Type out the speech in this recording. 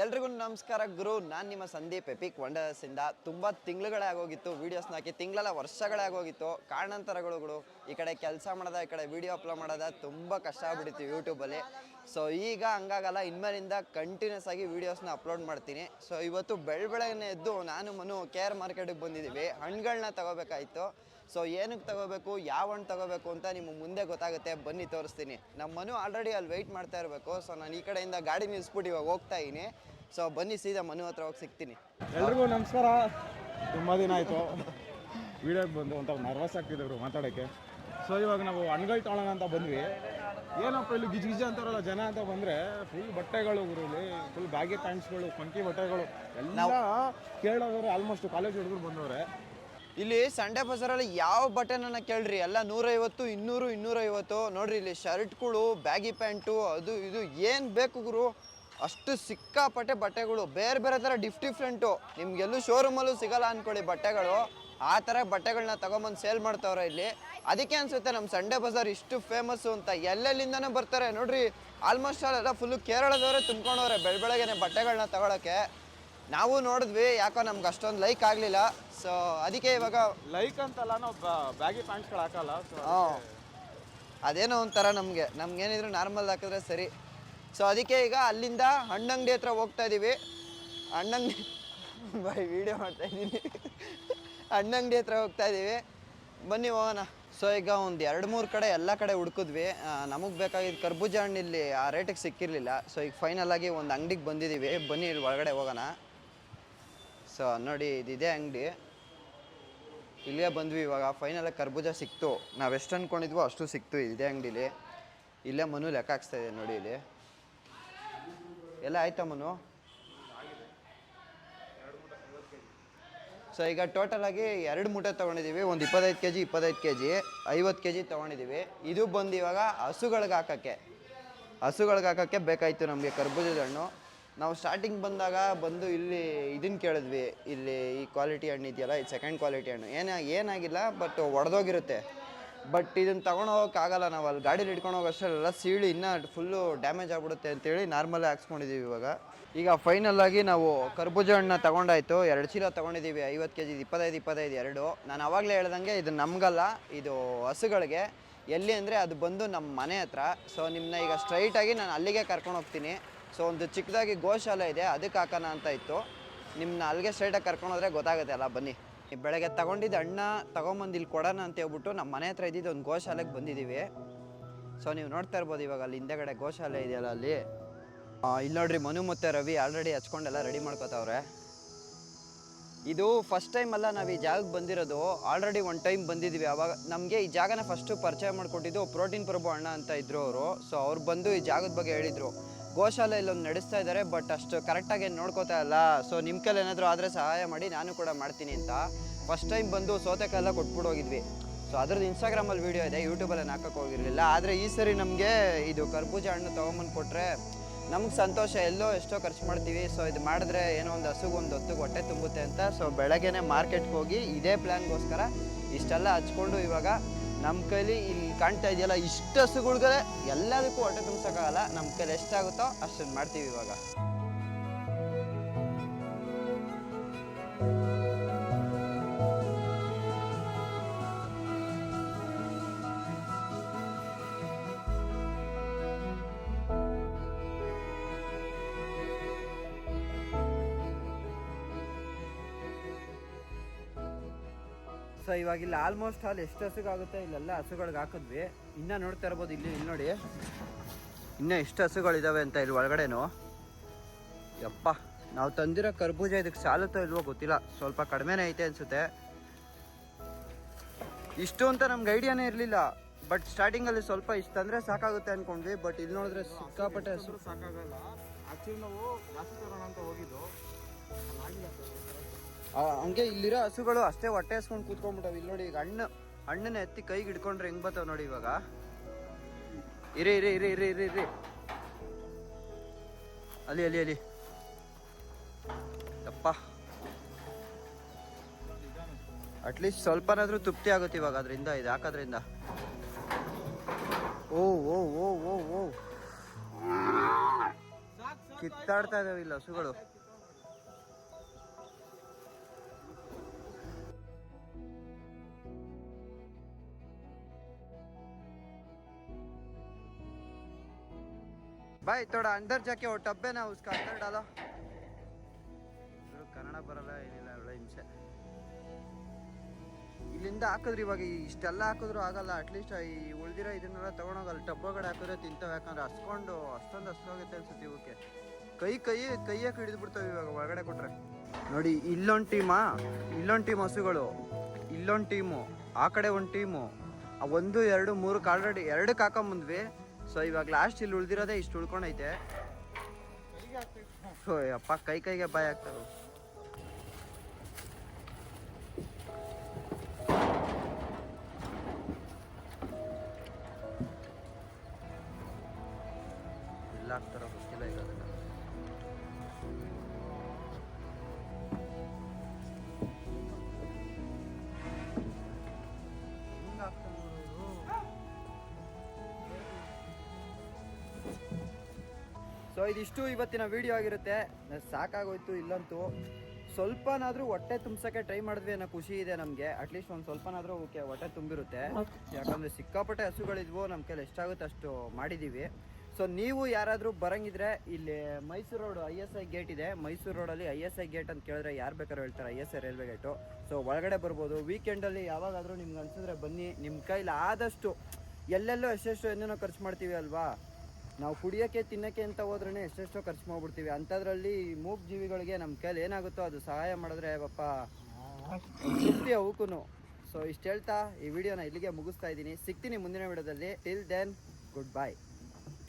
ಎಲ್ರಿಗೂ ನಮಸ್ಕಾರ ಗುರು. ನಾನು ನಿಮ್ಮ ಸಂದೀಪ್ ಎಪಿಕ್ ವಂಡರ್ಸಿಂದ. ತುಂಬ ತಿಂಗಳುಗಳೇ ಆಗೋಗಿತ್ತು ವೀಡಿಯೋಸ್ನ ಹಾಕಿ, ತಿಂಗಳೆಲ್ಲ ವರ್ಷಗಳೇ ಆಗೋಗಿತ್ತು. ಕಾರಣಾಂತರಗಳು ಈ ಕಡೆ ಕೆಲಸ ಮಾಡೋದ, ಈ ಕಡೆ ವೀಡಿಯೋ ಅಪ್ಲೋಡ್ ಮಾಡೋದ ತುಂಬ ಕಷ್ಟ ಆಗ್ಬಿಟ್ಟಿತ್ತು ಯೂಟ್ಯೂಬಲ್ಲಿ. ಸೊ ಈಗ ಹಂಗಾಗಲ್ಲ, ಇನ್ಮೇಲಿಂದ ಕಂಟಿನ್ಯೂಸ್ ಆಗಿ ವೀಡಿಯೋಸ್ನ ಅಪ್ಲೋಡ್ ಮಾಡ್ತೀನಿ. ಸೊ ಇವತ್ತು ಬೆಳಗ್ಗೆನೇ ಎದ್ದು ನಾನು ಮನು KR ಮಾರ್ಕೆಟಿಗೆ ಬಂದಿದ್ದೀವಿ. ಹಣ್ಣುಗಳನ್ನ ತಗೋಬೇಕಾಯಿತು. ಸೊ ಏನಕ್ಕೆ ತಗೋಬೇಕು, ಯಾವ ಹಣ್ಣು ತಗೋಬೇಕು ಅಂತ ನಿಮಗೆ ಮುಂದೆ ಗೊತ್ತಾಗುತ್ತೆ, ಬನ್ನಿ ತೋರಿಸ್ತೀನಿ. ನಮ್ಮ ಮನು ಆಲ್ರೆಡಿ ಅಲ್ಲಿ ವೆಯ್ಟ್ ಮಾಡ್ತಾ ಇರಬೇಕು. ಸೊ ನಾನು ಈ ಕಡೆಯಿಂದ ಗಾಡಿ ನಿಲ್ಲಿಸ್ಬಿಟ್ಟು ಇವಾಗ ಹೋಗ್ತಾ ಇದ್ದೀನಿ. ಸೊ ಬನ್ನಿ ಸೀದಾ ಮನು ಹತ್ರ ಹೋಗಿ ಸಿಗ್ತೀನಿ. ಎಲ್ರಿಗೂ ನಮಸ್ಕಾರ. ತುಂಬ ದಿನ ಆಯಿತು ವೀಡಿಯೋಗೆ ಬಂದು ಒಂಥರ ನರ್ವಸ್ ಆಗ್ತಿದ್ರು ಮಾತಾಡೋಕ್ಕೆ. ಸೊ ಇವಾಗ ನಾವು ಹಣ್ಗಳು ತೊಗೊಳ್ಳೋಣ ಅಂತ ಬಂದ್ವಿ. ಏನಪ್ಪ ಇಲ್ಲಿ ಗಿಜ್ ಅಂತಾರಲ್ಲ ಜನ ಅಂತ ಬಂದರೆ ಫುಲ್ ಬಟ್ಟೆಗಳು ಇಲ್ಲಿ ಫುಲ್ ಬ್ಯಾಗಿ ಪ್ಯಾಂಟ್ಸ್ಗಳು, ಫಂಕಿ ಬಟ್ಟೆಗಳು ಎಲ್ಲ ಕೇಳೋದವ್ರೆ. ಆಲ್ಮೋಸ್ಟ್ ಕಾಲೇಜ್ ಹುಡುಗರು ಬಂದವ್ರೆ. ಇಲ್ಲಿ ಸಂಡೇ ಬಜಾರಲ್ಲಿ ಯಾವ ಬಟ್ಟೆನ ಕೇಳ್ರಿ ಎಲ್ಲ 150, 200, 250. ನೋಡ್ರಿ ಇಲ್ಲಿ ಶರ್ಟ್ಗಳು, ಬ್ಯಾಗಿ ಪ್ಯಾಂಟು, ಅದು ಇದು ಏನು ಬೇಕು ಗುರು, ಅಷ್ಟು ಸಿಕ್ಕಾಪಟ್ಟೆ ಬಟ್ಟೆಗಳು. ಬೇರೆ ಬೇರೆ ಥರ ಡಿಫ್ರೆಂಟು. ನಿಮ್ಗೆಲ್ಲೂ ಶೋರೂಮಲ್ಲೂ ಸಿಗಲ್ಲ ಅಂದ್ಕೊಳ್ಳಿ ಬಟ್ಟೆಗಳು. ಆ ಥರ ಬಟ್ಟೆಗಳನ್ನ ತೊಗೊಂಬಂದು ಸೇಲ್ ಮಾಡ್ತಾವ್ರೆ ಇಲ್ಲಿ. ಅದಕ್ಕೆ ಅನಿಸುತ್ತೆ ನಮ್ಮ ಸಂಡೇ ಬಜಾರ್ ಇಷ್ಟು ಫೇಮಸ್ಸು ಅಂತ. ಎಲ್ಲೆಲ್ಲಿಂದನೇ ಬರ್ತಾರೆ ನೋಡ್ರಿ. ಆಲ್ಮೋಸ್ಟ್ ಅಲ್ಲೆಲ್ಲ ಫುಲ್ಲು ಕೇರಳದವರೇ ತುಂಬ್ಕೊಂಡವ್ರೆ ಬೆಳಗ್ಗೆನೆ ಬಟ್ಟೆಗಳನ್ನ ತಗೊಳಕ್ಕೆ. ನಾವು ನೋಡಿದ್ವಿ, ಯಾಕೋ ನಮ್ಗೆ ಅಷ್ಟೊಂದು ಲೈಕ್ ಆಗಲಿಲ್ಲ. ಸೊ ಅದಕ್ಕೆ ಇವಾಗ ಲೈಕ್ ಅಂತಲ್ಲ, ನಾವು ಬ್ಯಾಗಿ ಪ್ಯಾಂಟ್ಸ್ಗಳು ಹಾಕಲ್ಲ. ಅದೇನೋ ಒಂಥರ ನಮ್ಗೇನಿದ್ರು ನಾರ್ಮಲ್ ಹಾಕಿದ್ರೆ ಸರಿ. ಸೊ ಅದಕ್ಕೆ ಈಗ ಅಲ್ಲಿಂದ ಹಣ್ಣಂಗಡಿ ಹತ್ರ ಹೋಗ್ತಾ ಇದ್ದೀವಿ. ಹಣ್ಣಂಗಡಿ ವೀಡಿಯೋ ಮಾಡ್ತಾ ಇದ್ದೀನಿ. ಹಣ್ಣಂಗಡಿ ಹತ್ರ ಹೋಗ್ತಾ ಇದ್ದೀವಿ, ಬನ್ನಿ ಹೋಗೋಣ. ಸೊ ಈಗ ಒಂದು 2-3 ಕಡೆ ಎಲ್ಲ ಕಡೆ ಹುಡುಕಿದ್ವಿ. ನಮಗೆ ಬೇಕಾಗಿದ್ದು ಕರ್ಬೂಜ ಹಣ್ಣು ಇಲ್ಲಿ ಆ ರೇಟಿಗೆ ಸಿಕ್ಕಿರಲಿಲ್ಲ. ಸೊ ಈಗ ಫೈನಲ್ ಆಗಿ ಒಂದು ಅಂಗಡಿಗೆ ಬಂದಿದ್ದೀವಿ. ಬನ್ನಿ ಇಲ್ಲಿ ಒಳಗಡೆ ಹೋಗೋಣ. ಸೊ ನೋಡಿ, ಇದಿದೆ ಅಂಗಡಿ. ಇಲ್ಲೇ ಬಂದ್ವಿ ಇವಾಗ. ಫೈನಲಾಗಿ ಕರ್ಬೂಜ ಸಿಕ್ತು. ನಾವು ಎಷ್ಟು ಅಂದ್ಕೊಂಡಿದ್ವೋ ಅಷ್ಟು ಸಿಕ್ತು ಇದೇ ಅಂಗಡೀಲಿ. ಇಲ್ಲೇ ಮನು ಲೆಕ್ಕ ಹಾಕ್ಸ್ತಾ ಇದೆ ನೋಡಿ. ಇಲ್ಲಿ ಎಲ್ಲ ಆಯ್ತಾ ಮನು? ಸೊ ಈಗ ಟೋಟಲಾಗಿ 2 ಮೂಟೆ ತೊಗೊಂಡಿದ್ದೀವಿ. ಒಂದು 25 kg 25 kg 50 kg ತೊಗೊಂಡಿದ್ದೀವಿ. ಇದು ಬಂದು ಇವಾಗ ಹಸುಗಳಿಗೆ ಹಾಕೋಕ್ಕೆ ಬೇಕಾಯಿತು ನಮಗೆ ಕರ್ಬೂಜದ ಹಣ್ಣು. ನಾವು ಸ್ಟಾರ್ಟಿಂಗ್ ಬಂದಾಗ ಇಲ್ಲಿ ಇದನ್ನು ಕೇಳಿದ್ವಿ. ಇಲ್ಲಿ ಈ ಕ್ವಾಲಿಟಿ ಹಣ್ಣು ಇದೆಯಲ್ಲ, ಇದು ಸೆಕೆಂಡ್ ಕ್ವಾಲಿಟಿ ಹಣ್ಣು. ಏನಾಗಿಲ್ಲ, ಬಟ್ ಒಡೆದೋಗಿರುತ್ತೆ. ಬಟ್ ಇದನ್ನು ತೊಗೊಂಡು ಹೋಗೋಕ್ಕಾಗಲ್ಲ. ನಾವು ಅಲ್ಲಿ ಗಾಡೀಲಿ ಹಿಡ್ಕೊಂಡು ಹೋಗೋಷ್ಟೆಲ್ಲ ಸೀಳಿ ಇನ್ನೂ ಫುಲ್ಲು ಡ್ಯಾಮೇಜ್ ಆಗಿಬಿಡುತ್ತೆ ಅಂತೇಳಿ ನಾರ್ಮಲ್ಲೇ ಹಾಕ್ಸ್ಕೊಂಡಿದ್ದೀವಿ ಇವಾಗ. ಈಗ ಫೈನಲ್ಲಾಗಿ ನಾವು ಕರ್ಬೂಜ ಹಣ್ಣನ್ನ ತೊಗೊಂಡಾಯ್ತು. 2 ಚೀಲ ತೊಗೊಂಡಿದ್ದೀವಿ. 50 kg 25 2. ನಾನು ಆವಾಗಲೇ ಹೇಳ್ದಂಗೆ ಇದು ನಮಗಲ್ಲ, ಇದು ಹಸುಗಳಿಗೆ. ಎಲ್ಲಿ ಅಂದರೆ ಅದು ಬಂದು ನಮ್ಮ ಮನೆ ಹತ್ರ. ಸೊ ನಿಮ್ಮನ್ನ ಈಗ ಸ್ಟ್ರೈಟಾಗಿ ನಾನು ಅಲ್ಲಿಗೆ ಕರ್ಕೊಂಡು ಹೋಗ್ತೀನಿ. ಸೊ ಒಂದು ಚಿಕ್ಕದಾಗಿ ಗೋಶಾಲೆ ಇದೆ, ಅದಕ್ಕೆ ಹಾಕೋಣ ಅಂತ ಇತ್ತು. ನಿಮ್ಮನ್ನ ಅಲ್ಲಿಗೆ ಸ್ಟ್ರೈಟಾಗಿ ಕರ್ಕೊಂಡು ಹೋದರೆ ಗೊತ್ತಾಗುತ್ತೆ ಅಲ್ಲ, ಬನ್ನಿ. ಬೆಳಗ್ಗೆ ತೊಗೊಂಡಿದ್ದು ಹಣ್ಣ ತೊಗೊಂಬಂದು ಇಲ್ಲಿ ಕೊಡೋಣ ಅಂತ ಹೇಳ್ಬಿಟ್ಟು ನಮ್ಮ ಮನೆ ಹತ್ರ ಇದ್ದಿದ್ದು ಒಂದು ಗೋಶಾಲೆಗೆ ಬಂದಿದ್ದೀವಿ. ಸೊ ನೀವು ನೋಡ್ತಾ ಇರ್ಬೋದು ಇವಾಗ ಅಲ್ಲಿ ಹಿಂದೆಗಡೆ ಗೋಶಾಲೆ ಇದೆಯಲ್ಲ ಅಲ್ಲಿ. ಇಲ್ಲಿ ನೋಡ್ರಿ, ಮನು ಮತ್ತು ರವಿ ಆಲ್ರೆಡಿ ಹಚ್ಕೊಂಡೆಲ್ಲ ರೆಡಿ ಮಾಡ್ಕೋತಾವ್ರೆ. ಇದು ಫಸ್ಟ್ ಟೈಮ್ ಅಲ್ಲ ನಾವು ಈ ಜಾಗಕ್ಕೆ ಬಂದಿರೋದು. ಆಲ್ರೆಡಿ ಒಂದು ಟೈಮ್ ಬಂದಿದ್ದೀವಿ. ಆವಾಗ ನಮಗೆ ಈ ಜಾಗನ ಫಸ್ಟು ಪರಿಚಯ ಮಾಡಿಕೊಟ್ಟಿದ್ದು ಪ್ರೋಟೀನ್ ಪ್ರಭು ಅಣ್ಣ ಅಂತ ಇದ್ದರು ಅವರು. ಸೊ ಅವ್ರು ಬಂದು ಈ ಜಾಗದ ಬಗ್ಗೆ ಹೇಳಿದರು. ಗೋಶಾಲೆ ಇಲ್ಲೊಂದು ನಡೆಸ್ತಾ ಇದ್ದಾರೆ, ಬಟ್ ಅಷ್ಟು ಕರೆಕ್ಟಾಗಿ ಏನು ನೋಡ್ಕೋತಾ ಇಲ್ಲ. ಸೊ ನಿಮ್ಮ ಕೈಲಿ ಏನಾದರೂ ಆದರೆ ಸಹಾಯ ಮಾಡಿ, ನಾನು ಕೂಡ ಮಾಡ್ತೀನಿ ಅಂತ. ಫಸ್ಟ್ ಟೈಮ್ ಬಂದು ಸೌತೆಕಾಯೆಲ್ಲ ಕೊಟ್ಬಿಟ್ಟು ಹೋಗಿದ್ವಿ. ಸೊ ಅದ್ರದ್ದು ಇನ್ಸ್ಟಾಗ್ರಾಮಲ್ಲಿ ವೀಡಿಯೋ ಇದೆ, ಯೂಟ್ಯೂಬಲ್ಲಿ ಹಾಕೋಕ್ಕೆ ಹೋಗಿರಲಿಲ್ಲ. ಆದರೆ ಈ ಸರಿ ನಮಗೆ ಇದು ಕರ್ಬೂಜ ಹಣ್ಣು ತೊಗೊಂಬಂದು ಕೊಟ್ಟರೆ ನಮ್ಗೆ ಸಂತೋಷ. ಎಲ್ಲೋ ಎಷ್ಟೋ ಖರ್ಚು ಮಾಡ್ತೀವಿ. ಸೊ ಇದು ಮಾಡಿದ್ರೆ ಏನೋ ಒಂದು ಹಸುಗೆ ಒಂದು ಹೊತ್ತಿಗೆ ಹೊಟ್ಟೆ ತುಂಬುತ್ತೆ ಅಂತ. ಸೊ ಬೆಳಗ್ಗೆನೇ ಮಾರ್ಕೆಟ್ಗೆ ಹೋಗಿ ಇದೇ ಪ್ಲ್ಯಾನ್ಗೋಸ್ಕರ ಇಷ್ಟೆಲ್ಲ ಹಚ್ಕೊಂಡು ಇವಾಗ ನಮ್ಮ ಕೈಲಿ ಇಲ್ಲಿ ಕಾಣ್ತಾ ಇದೆಯಲ್ಲ ಇಷ್ಟು ಹಸುಗಳ್ಗೆ ಎಲ್ಲದಕ್ಕೂ ಹೊಟ್ಟೆ ತುಂಬಿಸೋಕ್ಕಾಗಲ್ಲ. ನಮ್ಮ ಕೈಲಿ ಎಷ್ಟಾಗುತ್ತೋ ಅಷ್ಟನ್ನು ಮಾಡ್ತೀವಿ ಇವಾಗ. ಸೊ ಇವಾಗ ಇಲ್ಲಿ ಆಲ್ಮೋಸ್ಟ್ ಅಲ್ಲಿ ಎಷ್ಟು ಹಸುಗಾಗುತ್ತೆ ಇಲ್ಲೆಲ್ಲ ಹಸುಗಳಿಗೆ ಹಾಕಿದ್ವಿ. ಇನ್ನೂ ನೋಡ್ತಾ ಇರ್ಬೋದು ಇಲ್ಲಿ ನೋಡಿ, ಇನ್ನೂ ಎಷ್ಟು ಹಸುಗಳಿದ್ದಾವೆ ಅಂತ ಇಲ್ಲಿ ಒಳಗಡೆನು. ಯಪ್ಪ, ನಾವು ತಂದಿರೋ ಕರ್ಬೂಜ ಇದಕ್ಕೆ ಸಾಲುತ್ತೋ ಇಲ್ವೋ ಗೊತ್ತಿಲ್ಲ, ಸ್ವಲ್ಪ ಕಡಿಮೆನೇ ಐತೆ ಅನಿಸುತ್ತೆ. ಇಷ್ಟು ಅಂತ ನಮ್ಗೆ ಐಡಿಯಾನೇ ಇರಲಿಲ್ಲ. ಬಟ್ ಸ್ಟಾರ್ಟಿಂಗಲ್ಲಿ ಸ್ವಲ್ಪ ಇಷ್ಟು ತಂದರೆ ಸಾಕಾಗುತ್ತೆ ಅಂದ್ಕೊಂಡ್ವಿ. ಬಟ್ ಇಲ್ಲಿ ನೋಡಿದ್ರೆ ಸಿಕ್ಕಾಪಟ್ಟೆ ಹಸು ಸಾಕಾಗಲ್ಲ. ಆ್ಯಕ್ಚುಲಿ ನಾವು ಜಾಸ್ತಿ ತರೋಣ ಅಂತ ಹೋಗಿದ್ದು, ಹಂಗೆ ಇಲ್ಲಿರೋ ಹಸುಗಳು ಅಷ್ಟೇ ಹೊಟ್ಟೆ ಹಸ್ಕೊಂಡು ಕೂತ್ಕೊಂಡ್ಬಿಟ್ಟವು. ಇಲ್ಲಿ ನೋಡಿ, ಈಗ ಹಣ್ಣನ್ನ ಎತ್ತಿ ಕೈಗೆ ಹಿಡ್ಕೊಂಡ್ರೆ ಹೆಂಗೆ ಬರ್ತಾವೆ ನೋಡಿ ಇವಾಗ. ಇರಿ ಇರಿ ಇರಿ ಇರಿ ಇರಿ ಇರಿ ಅಲ್ಲಿ ಅಲ್ಲಿ ಅಲ್ಲಿ ಅಪ್ಪ, ಅಟ್ಲೀಸ್ಟ್ ಸ್ವಲ್ಪನಾದ್ರೂ ತೃಪ್ತಿ ಆಗುತ್ತೆ ಇವಾಗ ಅದರಿಂದ, ಇದು ಹಾಕೋದ್ರಿಂದ. ಓ ಓ ಓ ಓ ಓ ಕಿತ್ತಾಡ್ತಾ ಇದಾವೆ ಇಲ್ಲ ಹಸುಗಳು. भाई थोड़ा अंदर जाके वो टब है ना उसका अंदर डालो. ಕನ್ನಡ ಬರಲ್ಲ ಏನಿಲ್ಲ ಒಳ್ಳೆ ಹಿಂಸೆ. ಇಲ್ಲಿಂದ ಹಾಕಿದ್ರಿ ಇವಾಗ ಇಷ್ಟೆಲ್ಲ ಹಾಕಿದ್ರು ಆಗಲ್ಲ. ಅಟ್ಲೀಸ್ಟ್ ಈ ಉಳ್ದಿರೋ ಇದನ್ನೆಲ್ಲ ತೊಗೊಂಡೋಗಲ್ಲ ಟಬ್ ಒಳಗಡೆ ಹಾಕಿದ್ರೆ ತಿಂತಾವೆ. ಯಾಕಂದ್ರೆ ಹಸ್ಕೊಂಡು ಅಷ್ಟೊಂದು ಹಸ್ಕೋಗುತ್ತೆ ಅನ್ಸುತ್ತೆ ಇವಕ್ಕೆ. ಕೈಯಾಗ ಹಿಡಿದು ಬಿಡ್ತಾವೆ ಇವಾಗ ಒಳಗಡೆ ಕೊಟ್ರೆ. ನೋಡಿ ಇಲ್ಲೊಂದು ಟೀಮ್ ಹಸುಗಳು, ಇಲ್ಲೊಂದು ಟೀಮು, ಆ ಕಡೆ ಒಂದು ಟೀಮು. 1 2 3 ಆಲ್ರೆಡಿ 2 ಹಾಕೊಂಬಂದ್ವಿ. ಸೊ ಇವಾಗ ಲಾಸ್ಟ್ ಇಲ್ಲಿ ಉಳ್ದಿರೋದೇ ಇಷ್ಟು ಉಳ್ಕೊಂಡೈತೆ. ಸೊ ಅಪ್ಪ ಕೈಗೆ ಬಾಯ್ ಆಗ್ತಾವೆ. ಎಲ್ಲ ಆಗ್ತಾರ ಗೊತ್ತಿಲ್ಲ ಈಗ ಅದನ್ನ. ಸೊ ಇದಿಷ್ಟು ಇವತ್ತಿನ ವಿಡಿಯೋ ಆಗಿರುತ್ತೆ. ಸಾಕಾಗೋಯ್ತು ಇಲ್ಲಂತೂ. ಸ್ವಲ್ಪನಾದ್ರೂ ಹೊಟ್ಟೆ ತುಂಬಿಸೋಕ್ಕೆ ಟ್ರೈ ಮಾಡಿದ್ವಿ ಅನ್ನೋ ಖುಷಿ ಇದೆ ನಮಗೆ. ಅಟ್ಲೀಸ್ಟ್ ಒಂದು ಸ್ವಲ್ಪನಾದ್ರೂ ಹೊಟ್ಟೆ ತುಂಬಿರುತ್ತೆ. ಯಾಕಂದರೆ ಸಿಕ್ಕಾಪಟ್ಟೆ ಹಸುಗಳಿದ್ವು, ನಮ್ಮ ಕೈಲಿ ಎಷ್ಟಾಗುತ್ತೆ ಅಷ್ಟು ಮಾಡಿದ್ದೀವಿ. ಸೊ ನೀವು ಯಾರಾದರೂ ಬರಂಗಿದ್ರೆ ಇಲ್ಲಿ ಮೈಸೂರು ರೋಡ್ ISI ಗೇಟ್ ಇದೆ. ಮೈಸೂರು ರೋಡಲ್ಲಿ ISI ಗೇಟ್ ಅಂತ ಕೇಳಿದ್ರೆ ಯಾರು ಬೇಕಾದ್ರೂ ಹೇಳ್ತಾರೆ ISI ರೈಲ್ವೆ ಗೇಟು. ಸೊ ಒಳಗಡೆ ಬರ್ಬೋದು. ವೀಕೆಂಡಲ್ಲಿ ಯಾವಾಗಾದರೂ ನಿಮ್ಗೆ ಅನಿಸಿದ್ರೆ ಬನ್ನಿ. ನಿಮ್ಮ ಕೈಲಿ ಆದಷ್ಟು ಎಲ್ಲೆಲ್ಲೋ ಎಷ್ಟೆಷ್ಟು ಏನೇನೋ ಖರ್ಚು ಮಾಡ್ತೀವಿ ಅಲ್ವಾ. ನಾವು ಕುಡಿಯೋಕ್ಕೆ ತಿನ್ನೋಕ್ಕೆ ಅಂತ ಹೋದ್ರೇ ಎಷ್ಟೆಷ್ಟೋ ಖರ್ಚು ಮಾಡ್ಬಿಡ್ತೀವಿ. ಅಂಥದ್ರಲ್ಲಿ ಮೂಗ್ ಜೀವಿಗಳಿಗೆ ನಮ್ಮ ಕೈಲಿ ಏನಾಗುತ್ತೋ ಅದು ಸಹಾಯ ಮಾಡಿದ್ರೆ ಪಾಪ ತೃಪ್ತಿ ಅವಕ್ಕೂ. ಸೊ ಇಷ್ಟು ಹೇಳ್ತಾ ಈ ವಿಡಿಯೋನ ಇಲ್ಲಿಗೆ ಮುಗಿಸ್ತಾ ಇದ್ದೀನಿ. ಸಿಗ್ತೀನಿ ಮುಂದಿನ ವಿಡಿಯೋದಲ್ಲಿ. Till then good bye.